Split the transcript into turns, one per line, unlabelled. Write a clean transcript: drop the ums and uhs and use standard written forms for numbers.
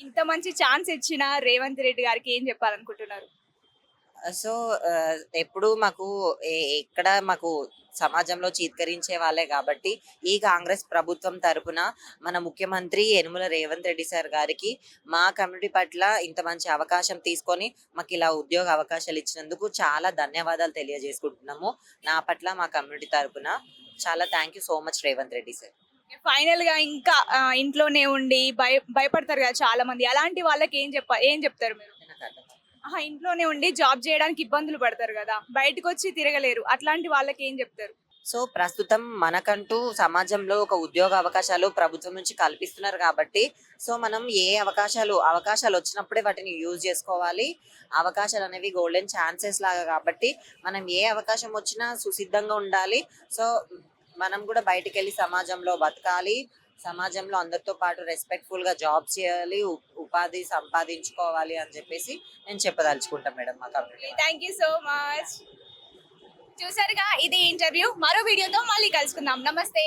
ఇంత మంచి ఛాన్స్ ఇచ్చిన రేవంత్ రెడ్డి గారికి ఏం చెప్పాలనుకుంటున్నారు?
సో, ఎప్పుడూ మాకు ఎక్కడ మాకు సమాజంలో చీత్కరించే వాళ్ళే గాబట్టి, ఈ కాంగ్రెస్ ప్రభుత్వం తరపున మన ముఖ్యమంత్రి యనుమల రేవంత్ రెడ్డి సార్ గారికి, మా కమ్యూనిటీ పట్ల ఇంత మంచి అవకాశం తీసుకొని, మాకిలా ఉద్యోగ అవకాశాలు ఇచ్చినందుకు చాలా ధన్యవాదాలు తెలియజేసుకుంటున్నాము. నా పట్ల మా కమ్యూనిటీ తరపున చాలా thank you so much Revanth Reddy sir.
ఫైనల్‌గా ఇంకా ఇంట్లోనే ఉండి భయపడతారు కదా చాలా మంది. అలాంటి వాళ్ళకి ఏం చెప్తారు మీరు?
నాకర్థం కాదు.
ఇంట్లోనే ఉండి జాబ్ చేయడానికి ఇబ్బందులు పడతారు గదా! బయటకొచ్చి తిరగలేరు. అట్లాంటి వాళ్ళకి ఏం జెప్తారు?
సో, ప్రస్తుతం మనకంటూ సమాజంలో ఒక ఉద్యోగ అవకాశాలు ప్రభుత్వం నుంచి కల్పిస్తున్నారు కాబట్టి, సో, మనం అవకాశాలొచ్చినప్పుడే వాటిని యూజ్ జేసుకోవాలి. అవకాశాలనేవి గోల్డెన్ ఛాన్సెస్ లాగా కాబట్టి, మనం ఏ అవకాశం వచ్చినా సుసిద్ధంగా ఉండాలి. సో, మనం గూడా బయటికెళ్ళి సమాజంలో బతకాలి. సమాజంలో అందరితో పాటు రెస్పెక్ట్‌ఫుల్‌గా జాబ్స్ చేయాలి. ఉపాధి సంపాదించుకోవాలి అని జెప్పేసి నేను చెప్పదలుచుకుంటా మేడం మా కమ్యూనిటీ వాళ్ళకి.
Thank you so much. చూసారుగా ఇది ఇంటర్వ్యూ. మరో వీడియోతో మళ్ళీ కలుసుకుందాం. నమస్తే.